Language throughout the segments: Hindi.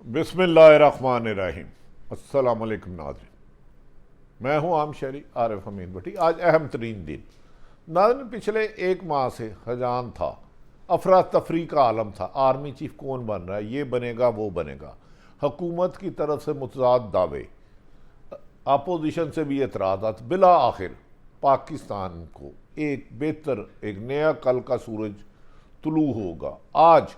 बिस्मिल्लाहिर्रहमानिर्रहीम। अस्सलाम वालेकुम नाज़रीन, मैं हूं आम शहरी आरिफ अमीन भट्टी। आज अहम तरीन दिन नाज़रीन, पिछले एक माह से हजान था, अफरा तफरी का आलम था। आर्मी चीफ कौन बन रहा है, ये बनेगा वो बनेगा। हुकूमत की तरफ से मुतज़ाद दावे, अपोजिशन से भी एतराज़ात। बिला आखिर पाकिस्तान को एक बेहतर, एक नया कल का सूरज तुलू होगा। आज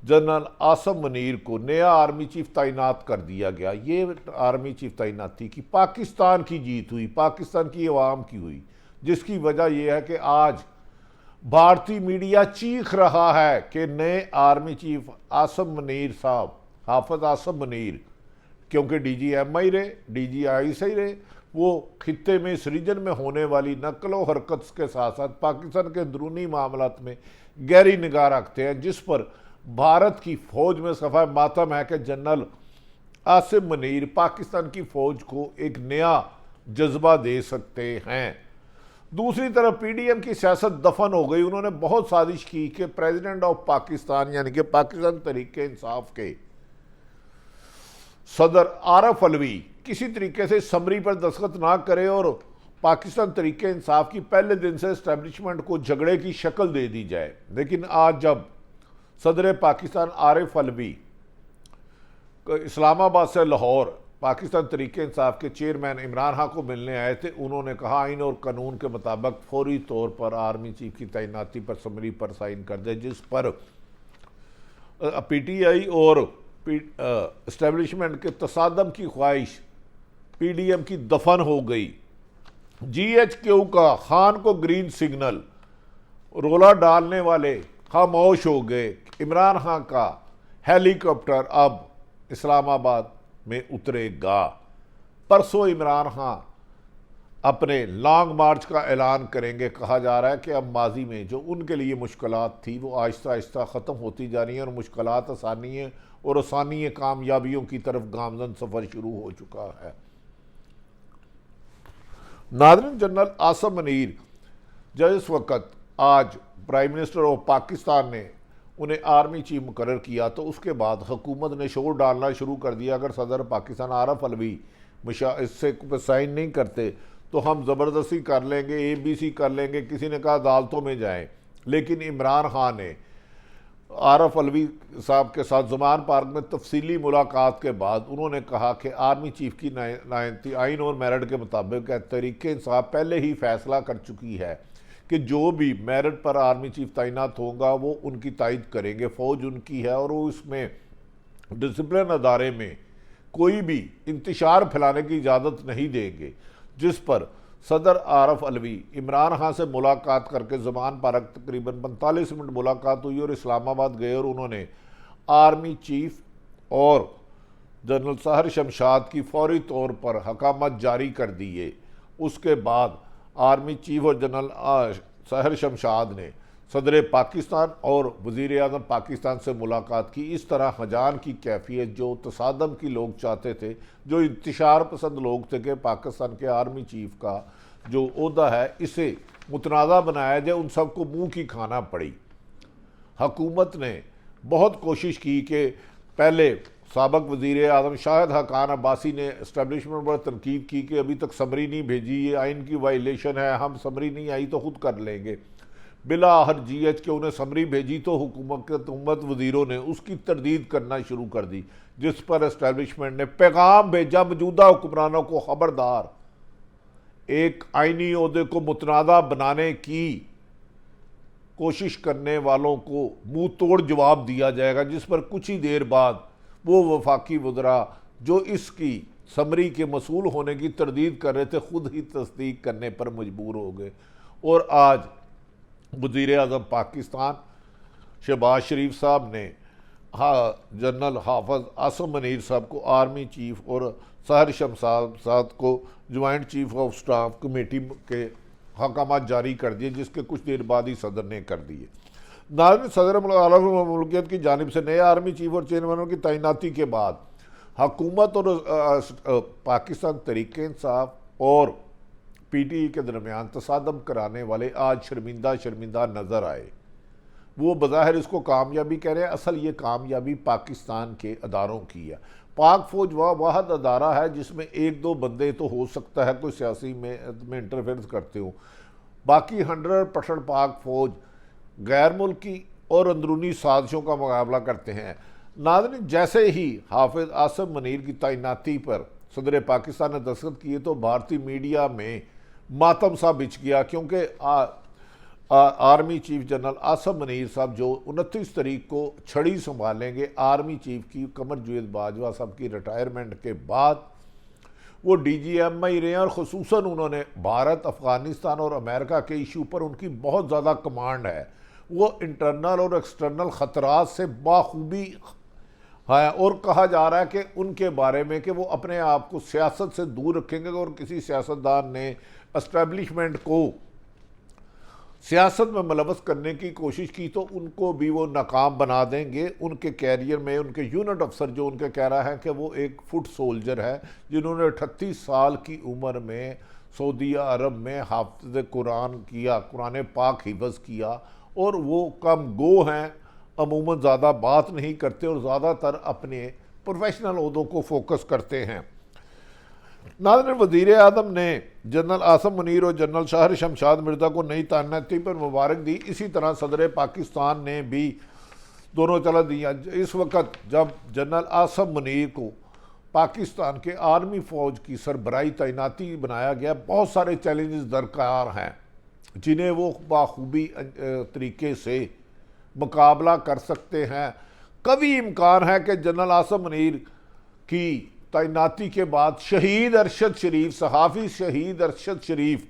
जनरल आसम मुनीर को नया आर्मी चीफ तैनात कर दिया गया। ये आर्मी चीफ तैनाती की पाकिस्तान की जीत हुई, पाकिस्तान की आवाम की हुई, जिसकी वजह यह है कि आज भारतीय मीडिया चीख रहा है कि नए आर्मी चीफ आसम मुनीर साहब, हाफिज आसम मुनीर, क्योंकि DGMI रहे, DGI से ही रहे, वो खित्ते में इस रीजन में होने वाली नकलो हरकत के साथ साथ पाकिस्तान के अंदरूनी मामलात में गहरी निगाह रखते हैं, जिस पर भारत की फौज में सफा मातम है कि जनरल आसिम मुनीर पाकिस्तान की फौज को एक नया जज्बा दे सकते हैं। दूसरी तरफ PDM की सियासत दफन हो गई। उन्होंने बहुत साजिश की कि प्रेसिडेंट ऑफ पाकिस्तान यानी कि पाकिस्तान तरीके इंसाफ के सदर आरफ अलवी किसी तरीके से समरी पर दस्तखत ना करे और पाकिस्तान तरीके इंसाफ की पहले दिन से एस्टेब्लिशमेंट को झगड़े की शक्ल दे दी जाए। लेकिन आज जब सदर पाकिस्तान आरिफ अलवी इस्लामाबाद से लाहौर पाकिस्तान तरीके इंसाफ के चेयरमैन इमरान खान को मिलने आए थे, उन्होंने कहा आइन और कानून के मुताबिक फौरी तौर पर आर्मी चीफ की तैनाती पर समरी पर साइन कर दे, जिस पर PTI और इस्टेब्लिशमेंट के तसादम की ख्वाहिश PDM की दफन हो गई। GHQ का खान को ग्रीन सिग्नल, रोला डालने वाले खामोश हो गए। इमरान खान का हेलीकॉप्टर अब इस्लामाबाद में उतरेगा। परसों इमरान खान अपने लॉन्ग मार्च का ऐलान करेंगे। कहा जा रहा है कि अब माजी में जो उनके लिए मुश्किलात थी वो आहिस्ता आहिस्ता ख़त्म होती जा रही हैं और मुश्किलात आसानी है और आसानी कामयाबियों की तरफ गामजन सफ़र शुरू हो चुका है। नाज़रीन, जनरल आसम मुनीर जब इस वक्त आज प्राइम मिनिस्टर ऑफ पाकिस्तान ने उन्हें आर्मी चीफ मुकर्रर किया तो उसके बाद हुकूमत ने शोर डालना शुरू कर दिया। अगर सदर पाकिस्तान आरफ अलवी इससे साइन नहीं करते तो हम ज़बरदस्ती कर लेंगे, ABC कर लेंगे। किसी ने कहा अदालतों में जाएं, लेकिन इमरान खान ने आरफ अलवी साहब के साथ ज़मान पार्क में तफसीली मुलाकात के बाद उन्होंने कहा कि आर्मी चीफ की नायती आइन और मेरिट के मुताबिक तहरीक इंसाफ पहले ही फैसला कर चुकी है कि जो भी मेरिट पर आर्मी चीफ तैनात होगा वो उनकी तायद करेंगे। फ़ौज उनकी है और वो इसमें डिसिप्लिन अदारे में कोई भी इंतशार फैलाने की इजाज़त नहीं देंगे। जिस पर सदर आरफ अलवी इमरान खान से मुलाकात करके ज़मान पार्क तकरीबन 45 मिनट मुलाकात हुई और इस्लामाबाद गए और उन्होंने आर्मी चीफ और जनरल सहर शमशाद की फौरी तौर पर हकामत जारी कर दिए। उसके बाद आर्मी चीफ और जनरल सहर शमशाद ने सदर पाकिस्तान और वज़ीर आज़म पाकिस्तान से मुलाकात की। इस तरह हजान की कैफियत जो तसादम की लोग चाहते थे, जो इंतशार पसंद लोग थे कि पाकिस्तान के आर्मी चीफ का जो ओहदा है इसे मुतनाज़ा बनाया जाए, उन सबको मुँह की खाना पड़ी। हुकूमत ने बहुत कोशिश की कि पहले साबक वज़ीर आज़म शाहिद हकान अब्बासी ने इस्टेब्लिशमेंट पर तनकीद की कि अभी तक समरी नहीं भेजी, ये आइन की वायलेशन है, हम समरी नहीं आई तो खुद कर लेंगे। बिला हर GH के उन्हें समरी भेजी तो हुकूमत वज़ीरों ने उसकी तरदीद करना शुरू कर दी, जिस पर इस्टेब्लिशमेंट ने पैगाम भेजा मौजूदा हुक्मरानों को, खबरदार, एक आइनी ओहदे को मुतनाज़ा बनाने की कोशिश करने वालों को मुँह तोड़ जवाब दिया जाएगा। जिस पर कुछ ही देर बाद वो वफाकी वज़रा जो इसकी समरी के मसूल होने की तरदीद कर रहे थे खुद ही तस्दीक करने पर मजबूर हो गए। और आज वज़ीर आज़म पाकिस्तान शहबाज शरीफ साहब ने जनरल हाफिज आसम मुनीर साहब को आर्मी चीफ और सहर शमशाद को joint chief of staff committee के हकामात जारी कर दिए, जिसके कुछ देर बाद ही सदर ने कर दिए। नाज़रीन, सदर मुल्कियत की जानिब से नए आर्मी चीफ और चेयरमैनों की तैनाती के बाद हुकूमत और पाकिस्तान तरीके इंसाफ और PTI के दरमियान तसादम कराने वाले आज शर्मिंदा नज़र आए। वो बज़ाहिर इसको कामयाबी कह रहे हैं, असल ये कामयाबी पाकिस्तान के अदारों की है। पाक फौज वह वाहद अदारा है जिसमें एक दो बंदे तो हो सकता है कोई सियासी में इंटरफेरेंस करते हो, बाकी 100% पाक फौज गैर मुल्की और अंदरूनी साजिशों का मुकाबला करते हैं। नाज़रीन, जैसे ही हाफिज आसिम मुनीर की तैनाती पर सदर पाकिस्तान ने दस्तखत किए तो भारतीय मीडिया में मातम सा बिछ गया, क्योंकि army chief general Asim Munir साहब जो 29 तारीख को छड़ी संभालेंगे आर्मी चीफ की, कमर जावेद बाजवा साहब की रिटायरमेंट के बाद वो DGMI रहे हैं और ख़ुसूसन उन्होंने भारत, अफ़गानिस्तान और अमेरिका के इशू पर उनकी बहुत ज़्यादा कमांड है। वो इंटरनल और एक्सटर्नल ख़तरात से बाखूबी है और कहा जा रहा है कि उनके बारे में कि वो अपने आप को सियासत से दूर रखेंगे और किसी सियासतदान ने एस्टेब्लिशमेंट को सियासत में मुलव्वस करने की कोशिश की तो उनको भी वो नाकाम बना देंगे। उनके कैरियर में उनके यूनिट अफसर जो उनके कह रहा है कि वो एक फुट सोल्जर है जिन्होंने 38 साल की उम्र में सऊदी अरब में हाफिज़ कुरान किया, कुरान पाक हिफ्ज़ किया, और वो कम गो हैं, अमूमन ज़्यादा बात नहीं करते और ज़्यादातर अपने प्रोफेशनल ओहदों को फोकस करते हैं। नाज़रीन, वज़ीर आज़म ने जनरल आसिम मुनीर और जनरल शाहर शमशाद मिर्ज़ा को नई तैनाती पर मुबारक दी। इसी तरह सदर पाकिस्तान ने भी दोनों चला दिया। इस वक्त जब जनरल आसिम मुनीर को पाकिस्तान के आर्मी फ़ौज की सरबराही तैनाती बनाया गया, बहुत सारे चैलेंजेस दरकार हैं जिन्हें वो बाखूबी तरीके से मुकाबला कर सकते हैं। कभी इम्कान है कि जनरल आसिम मुनीर की तैनाती के बाद शहीद अरशद शरीफ, सहाफ़ी शहीद अरशद शरीफ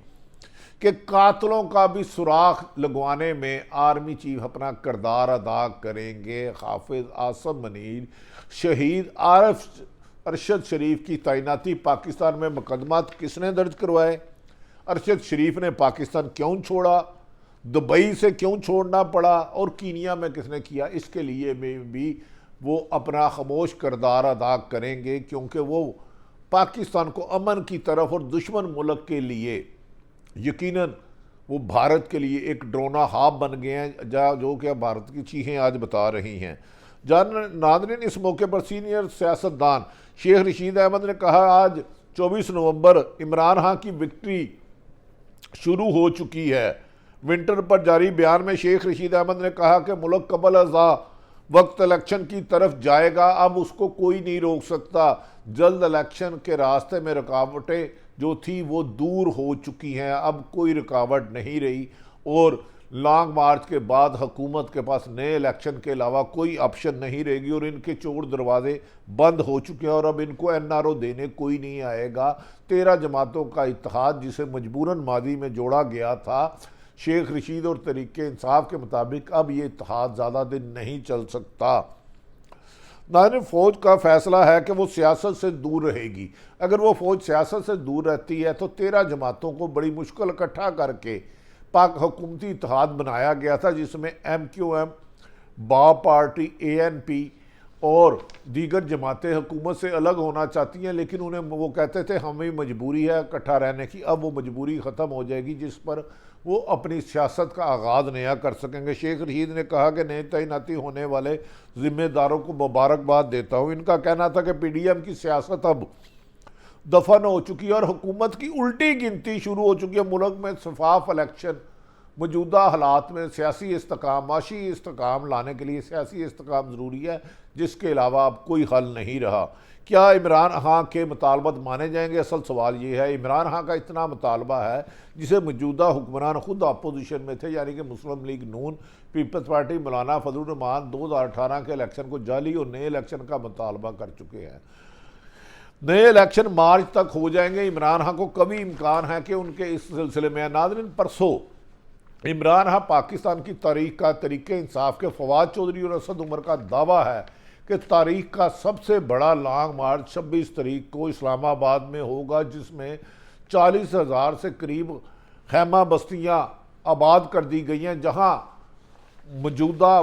के कातलों का भी सुराख लगवाने में आर्मी चीफ अपना किरदार अदा करेंगे। हाफिज आसिम मुनीर, शहीद अरशद शरीफ की तैनाती पाकिस्तान में मुकदमा किसने दर्ज करवाए? अरशद शरीफ ने पाकिस्तान क्यों छोड़ा? दुबई से क्यों छोड़ना पड़ा? और कीनिया में किसने किया? इसके लिए में भी वो अपना खामोश किरदार अदा करेंगे, क्योंकि वो पाकिस्तान को अमन की तरफ और दुश्मन मुल्क के लिए यकीनन वो भारत के लिए एक ड्रोना हाब बन गए हैं, जो कि भारत की चीखें आज बता रही हैं। नाज़रीन, इस मौके पर सीनियर सियासतदान शेख रशीद अहमद ने कहा, आज 24 नवंबर इमरान खान की विक्ट्री शुरू हो चुकी है। विंटर पर जारी बयान में शेख रशीद अहमद ने कहा कि मुल्क कबल अज़ा वक्त इलेक्शन की तरफ जाएगा, अब उसको कोई नहीं रोक सकता। जल्द इलेक्शन के रास्ते में रुकावटें जो थी वो दूर हो चुकी हैं, अब कोई रुकावट नहीं रही और लॉन्ग मार्च के बाद हुकूमत के पास नए इलेक्शन के अलावा कोई ऑप्शन नहीं रहेगी और इनके चोर दरवाजे बंद हो चुके हैं और अब इनको NRO देने कोई नहीं आएगा। 13 जमातों का इत्तेहाद जिसे मजबूरन माजी में जोड़ा गया था, शेख रशीद और तरीके इंसाफ के मुताबिक अब ये इत्तेहाद ज़्यादा दिन नहीं चल सकता। नाज़रीन, फ़ौज का फैसला है कि वो सियासत से दूर रहेगी। अगर वो फ़ौज सियासत से दूर रहती है तो 13 जमातों को बड़ी मुश्किल इकट्ठा करके पाक हुकूमती इत्तेहाद बनाया गया था, जिसमें MQM, बा पार्टी, ANP और दीगर जमातें हुकूमत से अलग होना चाहती हैं, लेकिन उन्हें वो कहते थे हमें मजबूरी है इकट्ठा रहने की। अब वो मजबूरी ख़त्म हो जाएगी जिस पर वो अपनी सियासत का आगाज़ नया कर सकेंगे। शेख रशीद ने कहा कि नई तैनाती होने वाले ज़िम्मेदारों को मुबारकबाद देता हूँ। इनका कहना था कि PDM की सियासत अब दफन हो चुकी है और हुकूमत की उल्टी गिनती शुरू हो चुकी है। मुल्क में शफाफ इलेक्शन, मौजूदा हालात में सियासी इस्तेकाम, माशी इस्तेकाम लाने के लिए सियासी इस्तेकाम ज़रूरी है, जिसके अलावा अब कोई हल नहीं रहा। क्या इमरान खान के मुतालबात माने जाएंगे? असल सवाल ये है। इमरान खान का इतना मुतालबा है जिसे मौजूदा हुक्मरान खुद अपोजिशन में थे, यानी कि मुस्लिम लीग नून, पीपल्स पार्टी, मौलाना फजलुर रहमान 2018 के इलेक्शन को जाली और नए इलेक्शन का मुतालबा कर चुके हैं। नए इलेक्शन मार्च तक हो जाएंगे। इमरान खान को कभी इम्कान है कि उनके इस सिलसिले में, नाज़रीन, परसों इमरान खान पाकिस्तान की तारीख का तरीके इंसाफ के फवाद चौधरी और असद उमर का दावा है कि तारीख का सबसे बड़ा लॉन्ग मार्च 26 तारीख को इस्लामाबाद में होगा, जिसमें 40,000 से करीब खैमा बस्तियां आबाद कर दी गई हैं, जहां मौजूदा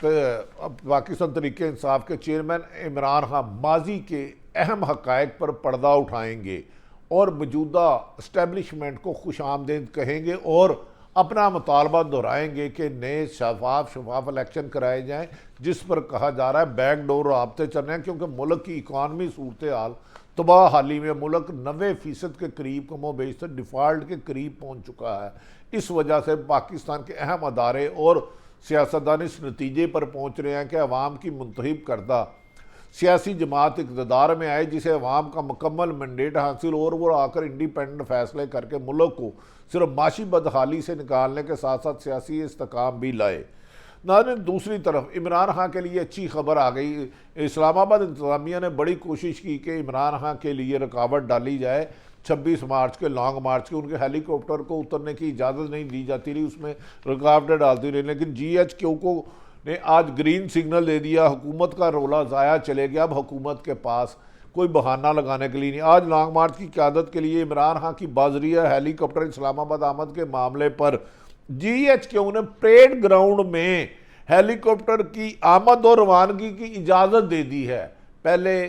पाकिस्तान तरीके इंसाफ के चेयरमैन इमरान खान माजी के अहम हक़ाइक़ पर पर्दा उठाएंगे और मौजूदा इस्टेब्लिशमेंट को खुशामदीद कहेंगे और अपना मुतालबा दोहराएंगे कि नए शफाफ इलेक्शन कराए जाएँ, जिस पर कहा जा रहा है बैकडोर राब्ते चल रहे हैं, क्योंकि मुल्क की इकानमी सूरत हाल तबाह हाली में मुल्क 90% के करीब कमोबेश से डिफ़ाल्ट के करीब पहुँच चुका है। इस वजह से पाकिस्तान के अहम अदारे और सियासतदान इस नतीजे पर पहुँच रहे हैं कि अवाम की मुंतखब करदा सियासी जमात इक़्तिदार में आए जिसे अवाम का मुकम्मल मैंडेट हासिल और वो आकर इंडिपेंडेंट फैसले करके मुल्क को सिर्फ माशी बदहाली से निकालने के साथ साथ सियासी इस्तेकाम भी लाए। नाज़रीन, दूसरी तरफ इमरान खान के लिए अच्छी खबर आ गई। इस्लामाबाद इंतज़ामिया ने बड़ी कोशिश की कि इमरान खान के लिए रुकावट डाली जाए। 26 मार्च के लॉन्ग मार्च के उनके हेलीकॉप्टर को उतरने की इजाज़त नहीं दी जाती रही, उसमें रुकावटें डालती रही, लेकिन GHQ को ने आज ग्रीन सिग्नल दे दिया। हुकूमत का रोला ज़ाया चले गया। अब हुकूमत के पास कोई बहाना लगाने के लिए नहीं। आज लॉन्ग मार्च की क़यादत के लिए इमरान खान की बाजरिया हेलीकॉप्टर इस्लामाबाद आमद के मामले पर GHQ ने परेड ग्राउंड में हेलीकॉप्टर की आमद और रवानगी की इजाज़त दे दी है। पहले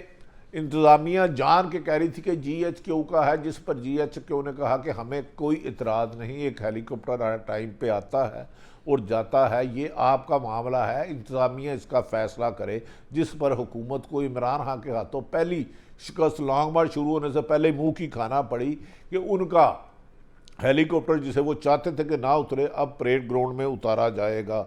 इंतज़ामिया जान के कह रही थी कि GHQ का है, जिस पर GHQ ने कहा कि हमें कोई इतराज़ नहीं, एक हेलीकॉप्टर टाइम पे आता है और जाता है, ये आपका मामला है, इंतज़ामिया इसका फ़ैसला करे। जिस पर हुकूमत को इमरान खान के हाथों पहली शिकस्त लॉन्ग मार्च शुरू होने से पहले मुँह की खाना पड़ी कि उनका हेलीकॉप्टर जिसे वो चाहते थे कि ना उतरे, अब परेड ग्राउंड में उतारा जाएगा।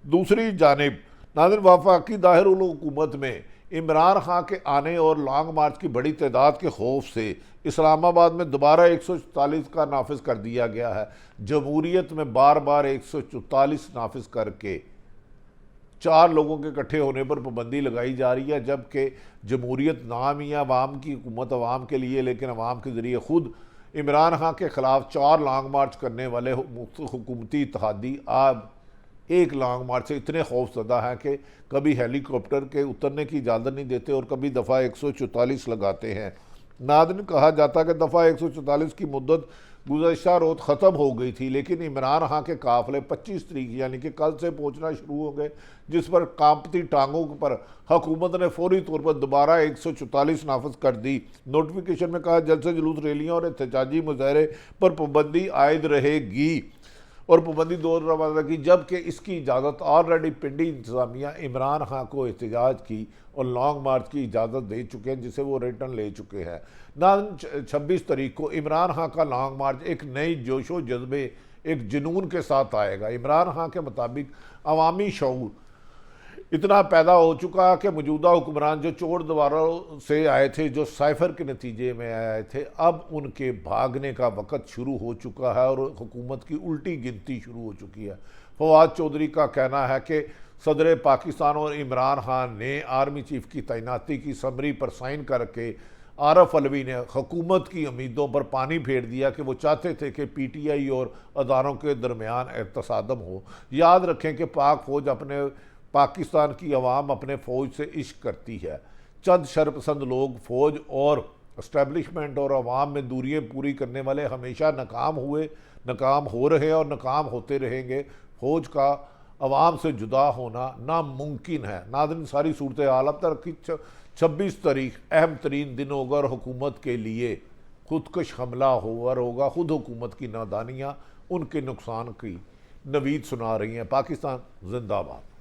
दूसरी जानिब नाज़रीन, वफाकी दाहिर उल हुकूमत में इमरान खान के आने और लॉन्ग मार्च की बड़ी तादाद के खौफ से इस्लामाबाद में दोबारा 144 का नाफिज कर दिया गया है। जमहूरियत में बार बार 144 नाफिज करके 4 लोगों के इकट्ठे होने पर पाबंदी लगाई जा रही है, जबकि जमहूरियत नाम ही अवाम की हुकूमत अवाम के लिए, लेकिन अवाम के ज़रिए खुद इमरान खान के ख़िलाफ़ 4 लॉन्ग मार्च करने वाले हुकूमती इत्तेहादी अब एक लॉन्ग मार्च से इतने खौफज़दा हैं कि कभी हेलीकॉप्टर के उतरने की इजाज़त नहीं देते और कभी दफ़ा 144 लगाते हैं। नाज़रीन, कहा जाता कि दफ़ा 144 की मुद्दत गुज़श्ता रोज़ ख़त्म हो गई थी, लेकिन इमरान खान के काफ़िले 25 तारीख यानी कि कल से पहुँचना शुरू हो गए, जिस पर कांपती टांगों पर हुकूमत ने फौरी तौर पर दोबारा 144 नाफिज कर दी। नोटिफिकेशन में कहा जलसे जुलूस, रैलियाँ और एहतजाजी मुजाहरे पर पाबंदी आयद रहेगी और पाबंदी 2 रवाना की, जबकि इसकी इजाज़त ऑलरेडी पिंडी इंतज़ामिया इमरान खान को एहतजाज की और लॉन्ग मार्च की इजाज़त दे चुके हैं, जिसे वो रिटर्न ले चुके हैं। ना 26 तारीख को इमरान खान का लॉन्ग मार्च एक नई जोशो जज्बे, एक जुनून के साथ आएगा। इमरान खान के मुताबिक अवामी शऊर इतना पैदा हो चुका कि मौजूदा हुक्मरान जो चोर दीवारों से आए थे, जो साइफर के नतीजे में आए थे, अब उनके भागने का वक़्त शुरू हो चुका है और हुकूमत की उल्टी गिनती शुरू हो चुकी है। फवाद चौधरी का कहना है कि सदर पाकिस्तान और इमरान खान ने आर्मी चीफ की तैनाती की समरी पर साइन करके आरफ अलवी ने हुकूमत की उम्मीदों पर पानी फेर दिया कि वो चाहते थे कि PTI और अदारों के दरमियान तसादम हो। याद रखें कि पाक फ़ौज अपने पाकिस्तान की अवाम अपने फ़ौज से इश्क करती है। चंद शरपसंद लोग फ़ौज और इस्टेब्लिशमेंट और अवाम में दूरियाँ पूरी करने वाले हमेशा नाकाम हुए, नाकाम हो रहे हैं और नाकाम होते रहेंगे। फ़ौज का अवाम से जुदा होना नामुमकिन है। नाज़रीन, सारी सूरत हाल अब तक की 26 तारीख अहम तरीन दिन होगा और हुकूमत के लिए खुदकश हमला होगा। खुद हुकूमत की नादानियाँ उनके नुकसान की नवीद सुना रही हैं। पाकिस्तान जिंदाबाद।